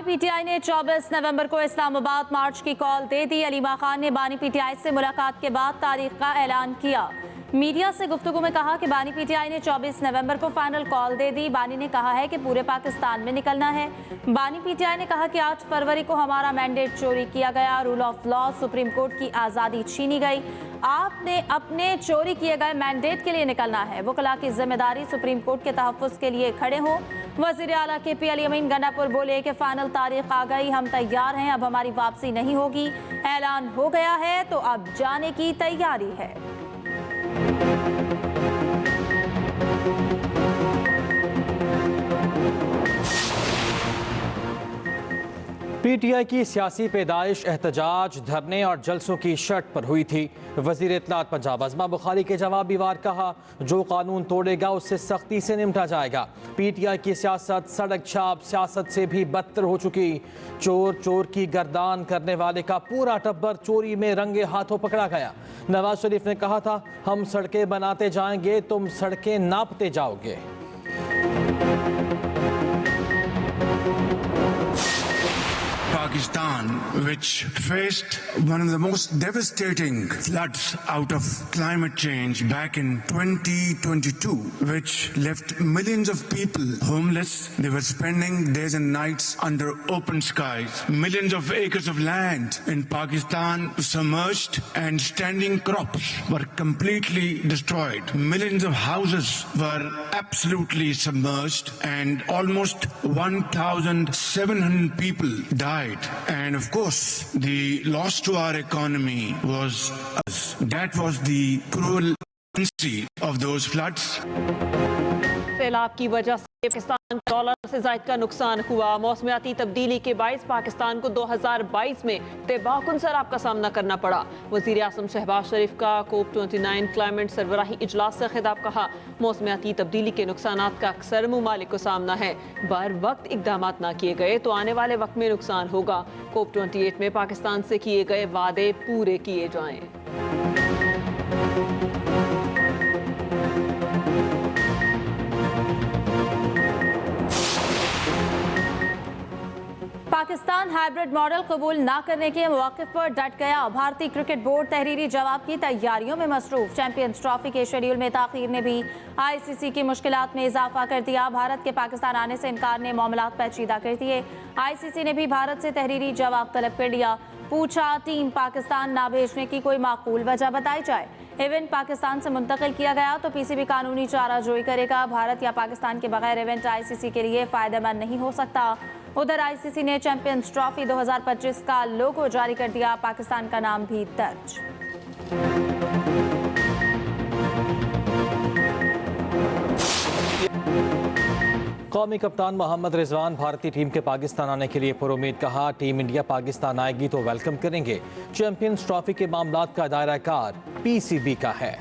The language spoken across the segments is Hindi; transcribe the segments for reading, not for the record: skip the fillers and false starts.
पीटीआई ने 24 नवंबर को इस्लामाबाद मार्च की कॉल दे दी। अलीमा खान ने बानी पीटीआई से मुलाकात के बाद तारीख का ऐलान किया। मीडिया से गुफ्तगू में कहा कि बानी पीटीआई ने 24 नवंबर को फाइनल कॉल दे दी। बानी ने कहा है कि पूरे पाकिस्तान में निकलना है। बानी पीटीआई ने कहा कि 8 फरवरी को हमारा मैंडेट चोरी किया गया, rule of law, supreme court की आज़ादी छीनी गई। आपने अपने चोरी किए गए मैंडेट के लिए निकलना है। वकला की जिम्मेदारी सुप्रीम कोर्ट के तहफ़्फ़ुज़ के लिए खड़े हों। वज़ीर आला KP अली अमीन गंडापुर बोले कि फाइनल तारीख आ गई, हम तैयार हैं, अब हमारी वापसी नहीं होगी। ऐलान हो गया है तो अब जाने की तैयारी है। पीटीआई की सियासी पैदाइश एहतजाज, धरने और जलसों की शर्त पर हुई थी। वज़ीर इत्तलात पंजाब अज़मा बुखारी के जवाबी वार कहा, जो कानून तोड़ेगा उससे सख्ती से निपटा जाएगा। पीटीआई की सियासत सड़क छाप सियासत से भी बदतर हो चुकी। चोर चोर की गर्दान करने वाले का पूरा टब्बर चोरी में रंगे हाथों पकड़ा गया। नवाज शरीफ ने कहा था, हम सड़कें बनाते जाएंगे, तुम सड़कें नापते जाओगे। Pakistan, which faced one of the most devastating floods out of climate change back in 2022, which left millions of people homeless. They were spending days and nights under open skies. Millions of acres of land in Pakistan submerged, and standing crops were completely destroyed. Millions of houses were absolutely submerged, and almost 1,700 people died. And of course, the loss to our economy was us. That was the cruel consequence of those floods. सैलाब की वजह से पाकिस्तान डॉलर से ज़ायद का नुकसान हुआ। मौसमियाती तब्दीली के बाइस पाकिस्तान को 2022 में तबाहकुन सैलाब का सामना करना पड़ा। वज़ीर आज़म शहबाज शरीफ का COP29 क्लाइमेट सरबराही इजलास से खिताब। कहा, मौसमियाती तब्दीली के नुकसानात का अक्सर ममालिक को सामना है। बर वक्त इकदाम ना किए गए तो आने वाले वक्त में नुकसान होगा। COP28 में पाकिस्तान से किए गए वादे पूरे किए जाएं। पाकिस्तान हाइब्रिड मॉडल कबूल ना करने के मौक़िफ़ पर डट गया। भारतीय क्रिकेट बोर्ड तहरीरी जवाब की तैयारियों में मसरूफ। चैंपियंस ट्रॉफी के शेड्यूल में ताख़ीर ने भी ICC की मुश्किलात में इजाफा कर दिया। भारत के पाकिस्तान आने से इनकार ने मामलात पेचीदा कर दिए। ICC ने भी भारत से तहरीरी जवाब तलब कर लिया। पूछा, टीम पाकिस्तान ना भेजने की कोई माकूल वजह बताई जाए। इवेंट पाकिस्तान से मुंतकिल किया गया तो PCB कानूनी चाराजोई करेगा। भारत या पाकिस्तान के बगैर इवेंट ICC के लिए फ़ायदेमंद नहीं हो सकता। उधर ICC ने चैंपियंस ट्रॉफी 2025 का लोगो जारी कर दिया। पाकिस्तान का नाम भी दर्ज। कौमी कप्तान मोहम्मद रिजवान भारतीय टीम के पाकिस्तान आने के लिए पुरुमीद। कहा, टीम इंडिया पाकिस्तान आएगी तो वेलकम करेंगे। चैंपियंस ट्रॉफी के मामलात का दायरा कार PCB का है।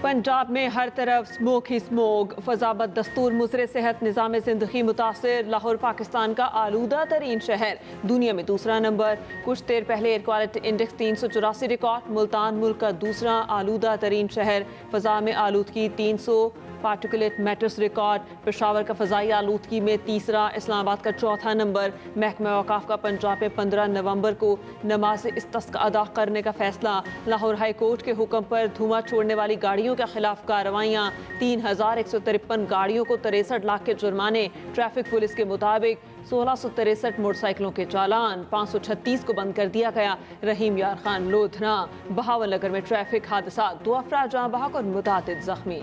पंजाब में हर तरफ स्मोक ही स्मोक। फजाबत दस्तूर मुज़र सेहत निज़ाम ज़िंदगी मुतासिर। लाहौर पाकिस्तान का आलूदा तरीन शहर, दुनिया में दूसरा नंबर। कुछ देर पहले air quality index 384 record. Multan मुल्क का दूसरा आलूदा तरीन शहर। फ़ज़ा में आलूदगी 300 पार्टिकुलेट मैटर्स रिकॉर्ड। पेशावर का फ़ज़ाई आलूदगी में तीसरा। इस्लामाबाद का चौथा नंबर। महकमा वक़ाफ़ का पंजाब में 15 नवंबर को नमाज इस्तिस्क़ा अदा करने का फैसला। लाहौर हाई कोर्ट के हुक्म पर धुआं छोड़ने वाली गाड़ियों के खिलाफ कार्रवाइयाँ। 3153 गाड़ियों को 63 लाख के जुर्माने। ट्रैफिक पुलिस के मुताबिक 1663 मोटरसाइकिलों के चालान। 536 को बंद कर दिया गया। रहीम यार खान लोधना बहावल नगर में ट्रैफिक हादसा, 2 अफराद जाँ बहक और मुतादिद जख्मी।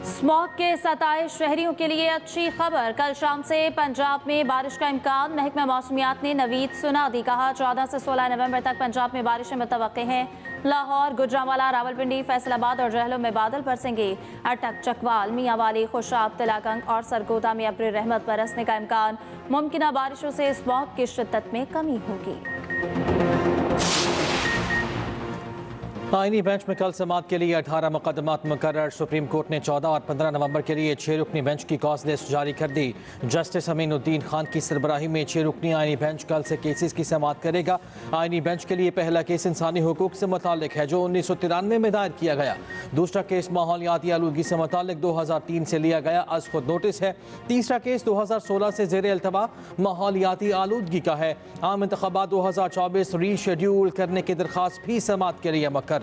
स्मॉग के सताए शहरियों के लिए अच्छी खबर। कल शाम से पंजाब में बारिश का इम्कान। महकमा मौसमियात ने नवीद सुना दी। कहा, 14 से 16 नवंबर तक पंजाब में बारिशें मुतवक्के हैं। लाहौर, गुजरांवाला, रावलपिंडी, फैसलाबाद और जहलों में बादल बरसेंगे। अटक, चकवाल, मियांवाली, खुशाब, तिलाकंग और सरगोदा में अब्र रहमत बरसने का इम्कान। मुमकिना बारिशों से स्मॉग की शिद्दत में कमी होगी। आईनी बेंच में कल समाअत के लिए 18 मुकदमात मुकर्रर। सुप्रीम कोर्ट ने 14 और 15 नवंबर के लिए 6 रुकनी बेंच की कॉज लिस्ट जारी कर दी। जस्टिस अमीनुद्दीन खान की सरबराही में 6 रुकनी आईनी बेंच कल से केसेस की समाअत करेगा। आईनी बेंच के लिए पहला केस इंसानी हुकूक से मुताल्लिक है जो 1993 में दायर किया गया। दूसरा केस माहौलियाती आलूदगी से मुताल्लिक 2003 से लिया गया अज खुद नोटिस है। तीसरा केस 2016 से ज़ेरे अल्तवा माहौलियाती आलूदगी का है। आम इंतखाबात 2024 रीशेड्यूल करने की दरख्वास्त भी समाअत के लिए मुकर्रर।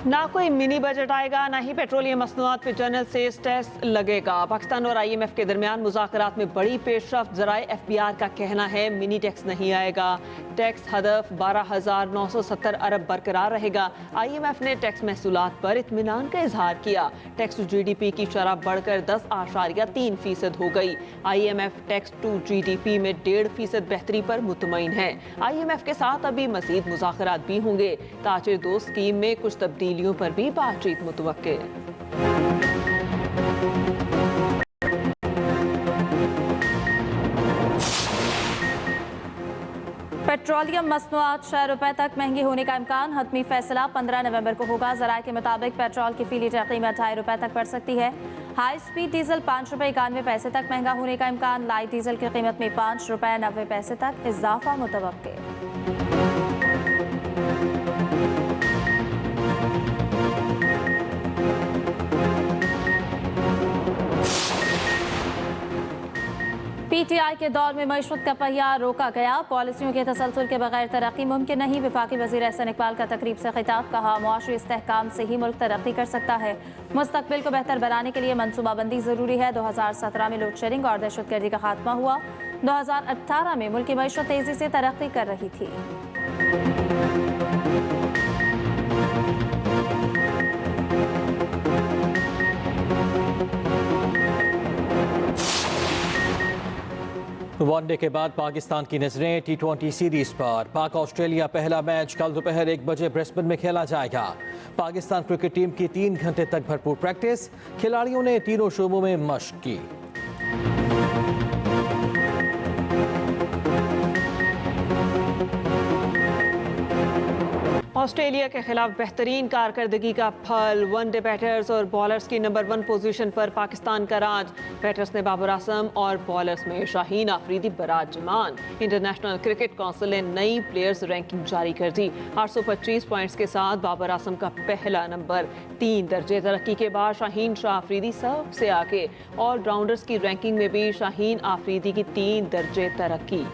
ना कोई मिनी बजट आएगा, ना ही पेट्रोलियम मसनूआत पे जनरल सेस टैक्स लगेगा। पाकिस्तान और IMF के दरमियान मुज़ाकरात में बड़ी पेशरफ्त। ज़राए FBR का कहना है मिनी टैक्स नहीं आएगा। टैक्स हदफ 12,970 अरब बरकरार रहेगा। IMF ने टैक्स महसूलात पर इत्मीनान का इजहार किया। टैक्स टू GDP की शरह बढ़कर 10.3% हो गई। IMF टैक्स टू GDP में 1.5% बेहतरी पर मुतमईन है। IMF के साथ अभी मजीद मुज़ाकरात भी होंगे। ताजिर दो स्कीम में कुछ तब्दीलियों पर भी बातचीत मुतवक्के। पेट्रोलियम मसनूआत 6 रुपए तक महंगी होने का इम्कान। हतमी फैसला 15 नवंबर को होगा। जराये के मुताबिक पेट्रोल की फी लीटर कीमत 2.5 रुपए तक बढ़ सकती है। हाई स्पीड डीजल 5 रुपए 91 पैसे तक महंगा होने का इम्कान। लाइट डीजल की कीमत में 5 रुपए 90 पैसे तक इजाफा मुतवक्के। PTI के दौर में मईशत का पहिया रोका गया। पॉलिसियों के तसलसल के बगैर तरक्की मुमकिन नहीं। वफाकी वज़ीर एहसन इकबाल का तकरीब से खिताब। कहा मुआशरी इस्तेहकाम से ही मुल्क तरक्की कर सकता है। मुस्तकबिल को बेहतर बनाने के लिए मनसूबाबंदी ज़रूरी है। 2017 में लोड शेडिंग और दहशतगर्दी का खात्मा हुआ। 2018 में मुल्क की मईशत तेज़ी से तरक्की कर रही थी। वनडे के बाद पाकिस्तान की नजरें T20 सीरीज पर। पाक ऑस्ट्रेलिया पहला मैच कल दोपहर 1 बजे ब्रिस्बेन में खेला जाएगा। पाकिस्तान क्रिकेट टीम की 3 घंटे तक भरपूर प्रैक्टिस। खिलाड़ियों ने तीनों शोबों में मशक की। ऑस्ट्रेलिया के खिलाफ बेहतरीन कारकर्दगी का फल। वनडे बैटर्स और बॉलर्स की नंबर 1 पोजीशन पर पाकिस्तान का राज। बैटर्स में बाबर आजम और बॉलर्स में शाहीन आफरीदी बराजमान। इंटरनेशनल क्रिकेट काउंसिल ने नई प्लेयर्स रैंकिंग जारी कर दी। 825 पॉइंट्स के साथ बाबर आजम का पहला नंबर। 3 दर्जे तरक्की के बाद शाहीन शाह आफरीदी सबसे आगे। ऑलराउंडर्स की रैंकिंग में भी शाहीन आफरीदी की 3 दर्जे तरक्की।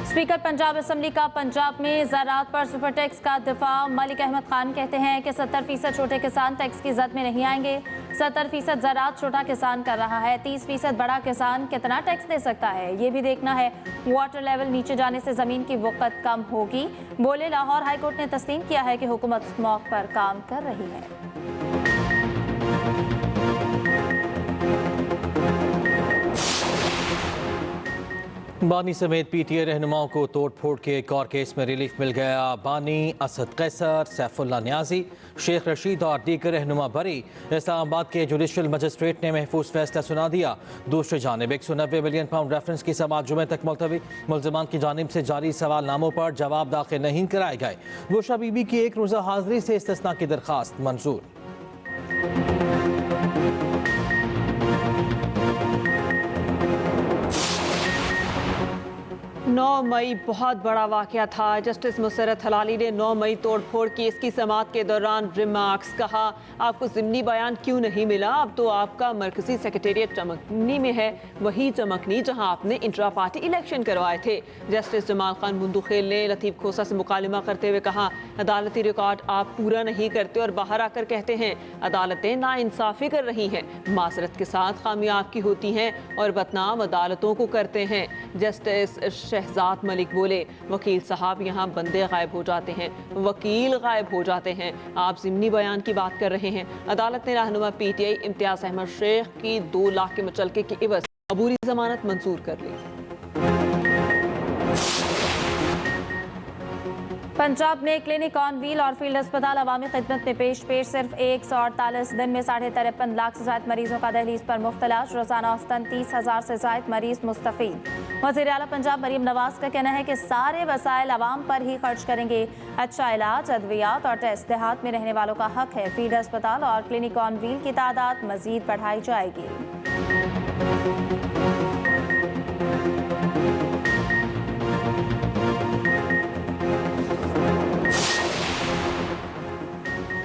स्पीकर पंजाब असम्बली का पंजाब में ज़राअत पर सुपर टैक्स का दिफा। मलिक अहमद खान कहते हैं कि 70% छोटे किसान टैक्स की जद में नहीं आएंगे। 70% ज़राअत छोटा किसान कर रहा है। 30% बड़ा किसान कितना टैक्स दे सकता है ये भी देखना है। वाटर लेवल नीचे जाने से ज़मीन की वक़्त कम होगी। बोले लाहौर हाई कोर्ट ने तस्लीम किया है कि हुकूमत इस मौके पर काम कर रही है। बानी समेत PTA रहनुमाओं को तोड़ फोड़ के एक और केस में रिलीफ मिल गया। बानी असद कैसर, सैफुल्ला न्याजी, शेख रशीद और दीगर रहनुमा बरी। इस्लामाबाद के जुडिशल मजिस्ट्रेट ने महफूज फैसला सुना दिया। दूसरी जानिब 190 मिलियन पाउंड रेफरेंस की समाअत जुमे तक मुलतवी। मुल्ज़िमान की जानिब से जारी सवालनामों पर जवाब दाखिल नहीं कराए गए। गोशा बीबी की 1 रोज़ा हाजिरी से इस्तिस्ना की दरख्वास्त मंजूर। 9 मई बहुत बड़ा वाक़या था। जस्टिस मुसरत हलाली ने 9 मई तोड़फोड़ की इसकी समाअत के दौरान रिमार्क्स कहा, आपको ज़िमनी बयान क्यों नहीं मिला? अब तो आपका मरकजी सेक्रेटेरिएट चमकनी में है, वही चमकनी जहां आपने इंट्रा पार्टी इलेक्शन करवाए थे। जस्टिस जमाल खान मुंदुखेल ने लतीफ़ खोसा से मुकालमा करते हुए कहा, अदालती रिकॉर्ड आप पूरा नहीं करते और बाहर आकर कहते हैं अदालतें नाइंसाफ़ी कर रही हैं। मासरत के साथ खामियां आपकी होती हैं और बदनाम अदालतों को करते हैं। जस्टिस शहजाद मलिक बोले, वकील साहब यहाँ बंदे गायब हो जाते हैं, वकील गायब हो जाते हैं, आप ज़िमनी बयान की बात कर रहे हैं। अदालत ने रहनुमा PTI इम्तियाज़ अहमद शेख की 2 लाख के मुचलके की इवज़ अबूरी जमानत मंजूर कर ली। पंजाब में क्लिनिक ऑन व्हील और फील्ड अस्पताल अवामी खिदमत में पेश सिर्फ 148 दिन में 53.5 लाख से ज्यादा मरीजों का दहलीज पर मुफ्त इलाज। रोजाना औसतन 30,000 से ज्यादा मरीज मुस्तफीद। वज़ीर आला पंजाब मरीम नवाज का कहना है कि सारे वसाइल आवाम पर ही खर्च करेंगे। अच्छा इलाज, अद्वियात और टेस्ट देहात में रहने वालों का हक है। फील्ड अस्पताल और क्लिनिक ऑन व्हील की तादाद मजीद बढ़ाई जाएगी।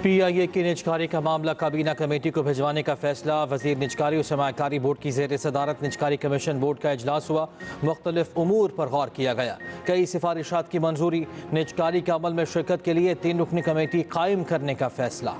PIA की निजकारी का मामला काबीना कमेटी को भिजवाने का फैसला। वजीर निजकारी और सरमायाकारी बोर्ड की जेर सदारत निजकारी कमीशन बोर्ड का इजलास हुआ। मुख्तलिफ उमूर पर गौर किया गया। कई सिफारिशात की मंजूरी। निजकारी के अमल में शिरकत के लिए 3 रुकनी कमेटी कायम करने का फैसला।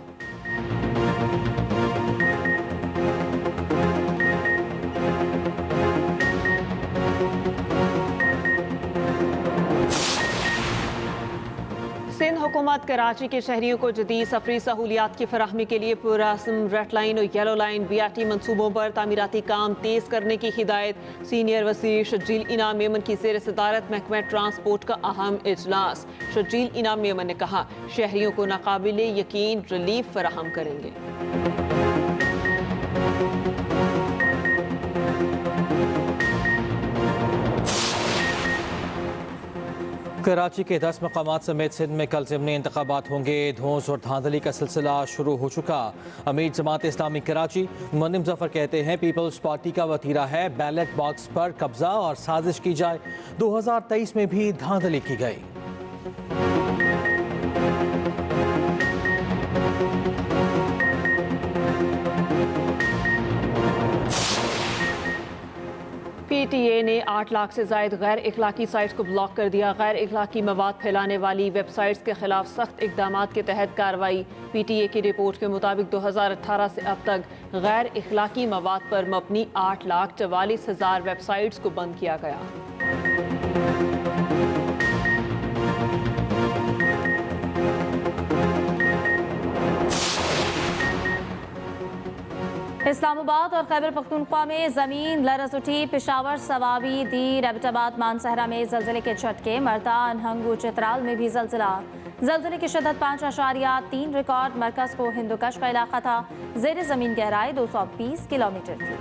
सिंध हुकूमत कराची के शहरियों को जदीद सफरी सहूलियात की फराहमी के लिए पुरअज़्म रेड लाइन और येलो लाइन BRT मनसूबों पर तामीराती काम तेज़ करने की हिदायत। सीनियर वज़ीर शजील इनाम मेमन की ज़ेर सदारत महकमा ट्रांसपोर्ट का अहम इजलास। शजील इनाम मेमन ने कहा, शहरियों को नाकाबिले यकीन रिलीफ फराहम करेंगे। कराची के 10 मकामात समेत सिंध में कल ज़िमनी इंतखाबात होंगे। धौंस और धांधली का सिलसिला शुरू हो चुका। अमीर जमात इस्लामी कराची मुन्निम जफर कहते हैं, पीपल्स पार्टी का वतीरा है बैलेट बॉक्स पर कब्जा और साजिश की जाए। 2023 में भी धांधली की गई। PTA ने 8 लाख से ज्यादा गैर इखलाकी साइट्स को ब्लॉक कर दिया। गैर इखलाकी मवाद फैलाने वाली वेबसाइट्स के खिलाफ सख्त इकदाम के तहत कार्रवाई। PTA की रिपोर्ट के मुताबिक 2018 से अब तक गैर इखलाकी मवाद पर मबनी 8,44,000 वेबसाइट्स को बंद किया गया। इस्लामाबाद और खैबर पख्तूनख्वा में जमीन लरज़ उठी। पेशावर, सवाबी, दीर, एबटाबाद, मानसहरा में जल्जले के झटके। मर्दान, हंगू, चित्राल में भी जल्जला। जल्जले की शिद्दत 5.3 रिकॉर्ड। मरकज को हिंदुकश का इलाका था। जेर जमीन गहराई 220 किलोमीटर थी।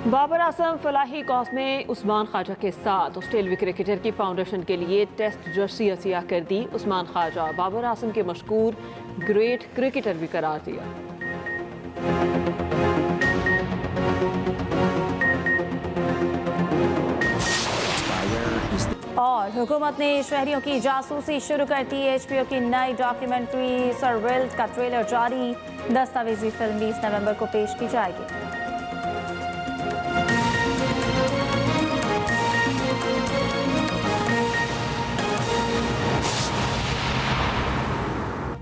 बाबर आजम फलाही कॉज में उस्मान ख्वाजा के साथ ऑस्ट्रेलियाई क्रिकेटर की फाउंडेशन के लिए टेस्ट जर्सी अतिया कर दी। उस्मान ख्वाजा बाबर आजम के मशहूर ग्रेट क्रिकेटर भी करार दिया। और हुकूमत ने शहरियों की जासूसी शुरू कर दी। HBO की नई डॉक्यूमेंट्री सरवेल्ड का ट्रेलर जारी। दस्तावेजी फिल्म 20 नवंबर को पेश की जाएगी।